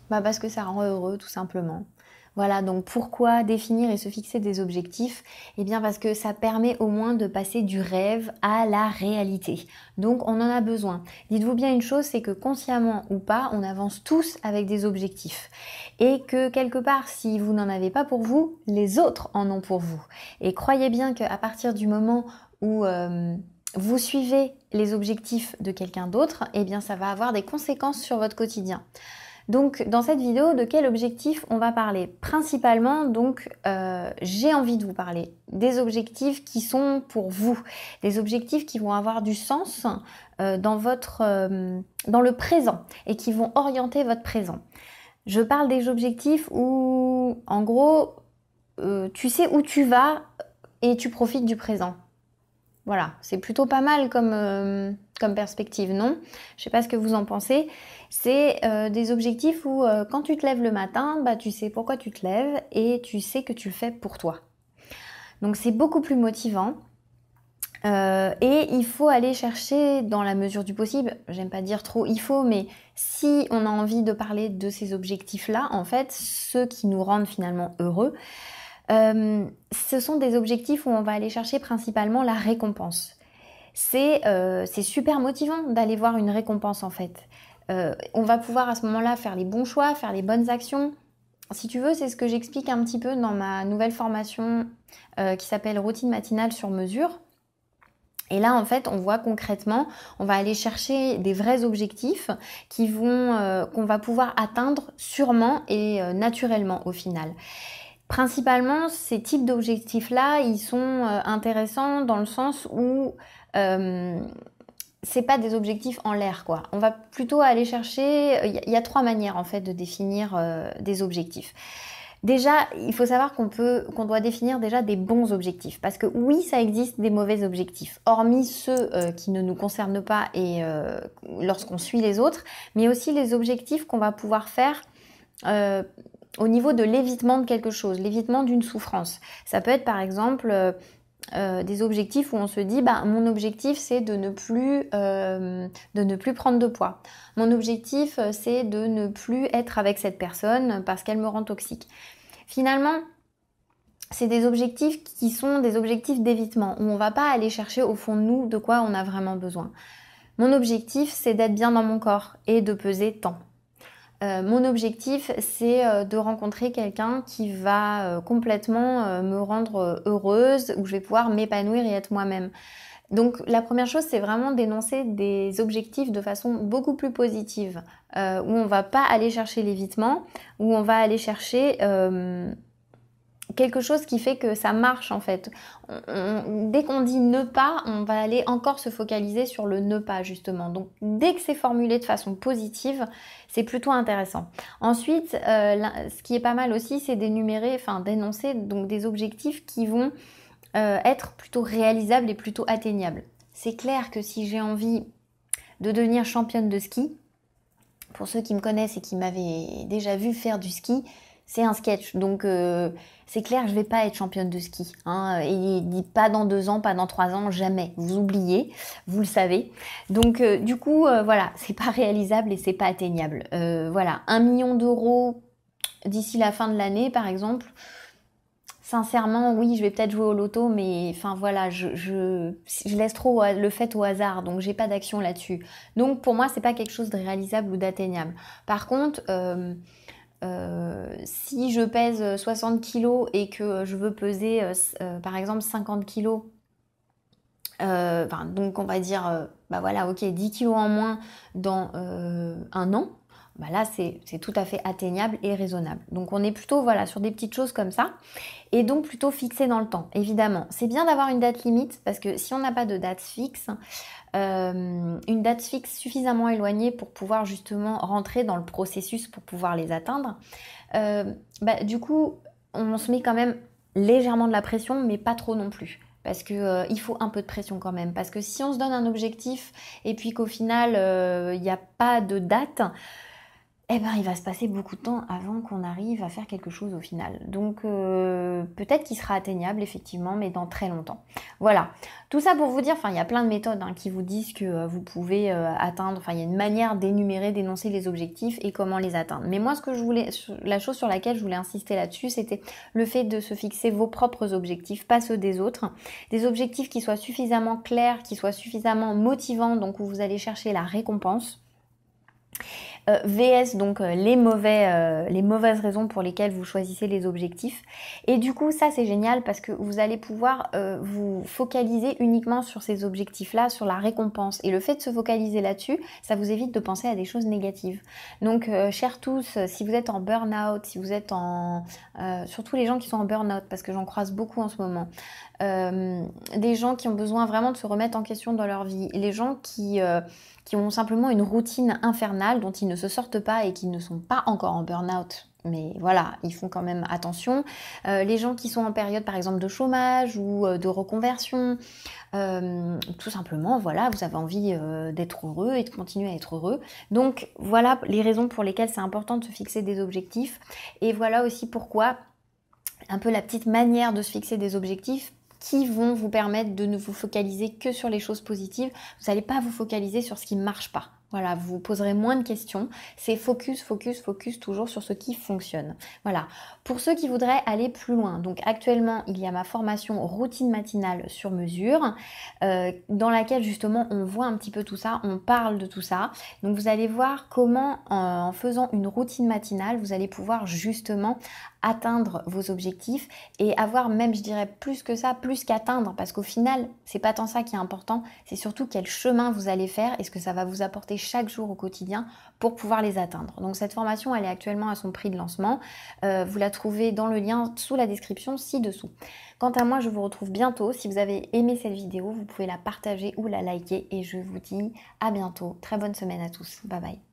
Parce que ça rend heureux, tout simplement. Voilà, donc pourquoi définir et se fixer des objectifs? Eh bien parce que ça permet au moins de passer du rêve à la réalité. Donc on en a besoin. Dites-vous bien une chose, c'est que consciemment ou pas, on avance tous avec des objectifs. Et que quelque part, si vous n'en avez pas pour vous, les autres en ont pour vous. Et croyez bien qu'à partir du moment où vous suivez les objectifs de quelqu'un d'autre, eh bien ça va avoir des conséquences sur votre quotidien. Donc dans cette vidéo, de quel objectif on va parler? Principalement, donc j'ai envie de vous parler des objectifs qui sont pour vous, des objectifs qui vont avoir du sens dans le présent et qui vont orienter votre présent. Je parle des objectifs où, en gros, tu sais où tu vas et tu profites du présent. Voilà, c'est plutôt pas mal comme perspective, non? Je sais pas ce que vous en pensez. C'est des objectifs où quand tu te lèves le matin, tu sais pourquoi tu te lèves et tu sais que tu le fais pour toi. Donc c'est beaucoup plus motivant. Et il faut aller chercher dans la mesure du possible, j'aime pas dire trop il faut, mais si on a envie de parler de ces objectifs-là, en fait, ceux qui nous rendent finalement heureux, ce sont des objectifs où on va aller chercher principalement la récompense. C'est super motivant d'aller voir une récompense en fait. On va pouvoir à ce moment-là faire les bons choix, faire les bonnes actions. Si tu veux, c'est ce que j'explique un petit peu dans ma nouvelle formation qui s'appelle Routine matinale sur mesure. Et là, en fait, on voit concrètement, on va aller chercher des vrais objectifs qu'on va pouvoir atteindre sûrement et naturellement au final. Principalement, ces types d'objectifs-là, ils sont intéressants dans le sens où c'est pas des objectifs en l'air, quoi. On va plutôt aller chercher. Il y a trois manières en fait de définir des objectifs. Déjà, il faut savoir qu'on doit définir déjà des bons objectifs. Parce que oui, ça existe des mauvais objectifs, hormis ceux qui ne nous concernent pas et lorsqu'on suit les autres, mais aussi les objectifs qu'on va pouvoir faire au niveau de l'évitement de quelque chose, l'évitement d'une souffrance. Ça peut être par exemple des objectifs où on se dit mon objectif c'est de ne plus prendre de poids. Mon objectif c'est de ne plus être avec cette personne parce qu'elle me rend toxique. Finalement, c'est des objectifs qui sont des objectifs d'évitement où on va pas aller chercher au fond de nous de quoi on a vraiment besoin. Mon objectif c'est d'être bien dans mon corps et de peser tant. Mon objectif, c'est de rencontrer quelqu'un qui va complètement me rendre heureuse, où je vais pouvoir m'épanouir et être moi-même. Donc la première chose, c'est vraiment d'énoncer des objectifs de façon beaucoup plus positive, où on va pas aller chercher l'évitement, où on va aller chercher quelque chose qui fait que ça marche en fait. Dès qu'on dit ne pas, on va aller encore se focaliser sur le ne pas justement. Donc dès que c'est formulé de façon positive, c'est plutôt intéressant. Ensuite, ce qui est pas mal aussi, c'est d'énoncer donc des objectifs qui vont être plutôt réalisables et plutôt atteignables. C'est clair que si j'ai envie de devenir championne de ski, pour ceux qui me connaissent et qui m'avaient déjà vu faire du ski, c'est un sketch. Donc c'est clair, je vais pas être championne de ski. Et pas dans 2 ans, pas dans 3 ans, jamais. Vous oubliez, vous le savez. Donc du coup, voilà, c'est pas réalisable et c'est pas atteignable. Voilà, 1 million d'euros d'ici la fin de l'année, par exemple. Sincèrement, oui, je vais peut-être jouer au loto, mais enfin voilà, je laisse trop le fait au hasard, donc j'ai pas d'action là-dessus. Donc pour moi, c'est pas quelque chose de réalisable ou d'atteignable. Par contre, si je pèse 60 kilos et que je veux peser par exemple 50 kilos, donc on va dire, voilà, ok, 10 kilos en moins dans 1 an, là c'est tout à fait atteignable et raisonnable. Donc on est plutôt voilà, sur des petites choses comme ça et donc plutôt fixé dans le temps, évidemment. C'est bien d'avoir une date limite parce que si on n'a pas de date fixe, une date fixe suffisamment éloignée pour pouvoir justement rentrer dans le processus pour pouvoir les atteindre, du coup on se met quand même légèrement de la pression mais pas trop non plus. Parce que il faut un peu de pression quand même. Parce que si on se donne un objectif et puis qu'au final il n'y a pas de date, eh ben, il va se passer beaucoup de temps avant qu'on arrive à faire quelque chose au final. Donc, peut-être qu'il sera atteignable, effectivement, mais dans très longtemps. Voilà. Tout ça pour vous dire, enfin, il y a plein de méthodes hein, qui vous disent que vous pouvez atteindre, enfin, il y a une manière d'énumérer, d'énoncer les objectifs et comment les atteindre. Mais moi, ce que je voulais, la chose sur laquelle je voulais insister là-dessus, c'était le fait de se fixer vos propres objectifs, pas ceux des autres. Des objectifs qui soient suffisamment clairs, qui soient suffisamment motivants, donc où vous allez chercher la récompense. VS donc les mauvaises raisons pour lesquelles vous choisissez les objectifs. Et du coup ça c'est génial parce que vous allez pouvoir vous focaliser uniquement sur ces objectifs là, sur la récompense. Et le fait de se focaliser là-dessus, ça vous évite de penser à des choses négatives. Donc chers tous, si vous êtes en burn-out, si vous êtes en... surtout les gens qui sont en burn-out parce que j'en croise beaucoup en ce moment. Des gens qui ont besoin vraiment de se remettre en question dans leur vie. Les gens qui ont simplement une routine infernale dont ils ne se sortent pas et qui ne sont pas encore en burn-out. Mais voilà, ils font quand même attention. Les gens qui sont en période par exemple de chômage ou de reconversion, tout simplement, voilà, vous avez envie d'être heureux et de continuer à être heureux. Donc voilà les raisons pour lesquelles c'est important de se fixer des objectifs. Et voilà aussi pourquoi un peu la petite manière de se fixer des objectifs qui vont vous permettre de ne vous focaliser que sur les choses positives. Vous n'allez pas vous focaliser sur ce qui ne marche pas. Voilà, vous vous poserez moins de questions. C'est focus, focus, focus toujours sur ce qui fonctionne. Voilà. Pour ceux qui voudraient aller plus loin, donc actuellement, il y a ma formation routine matinale sur mesure, dans laquelle justement on voit un petit peu tout ça, on parle de tout ça. Donc vous allez voir comment en faisant une routine matinale, vous allez pouvoir justement atteindre vos objectifs et avoir même, je dirais, plus que ça, plus qu'atteindre, parce qu'au final, c'est pas tant ça qui est important, c'est surtout quel chemin vous allez faire et ce que ça va vous apporter chaque jour au quotidien pour pouvoir les atteindre. Donc cette formation, elle est actuellement à son prix de lancement. Vous la trouvez dans le lien sous la description ci-dessous. Quant à moi, je vous retrouve bientôt. Si vous avez aimé cette vidéo, vous pouvez la partager ou la liker et je vous dis à bientôt. Très bonne semaine à tous. Bye bye.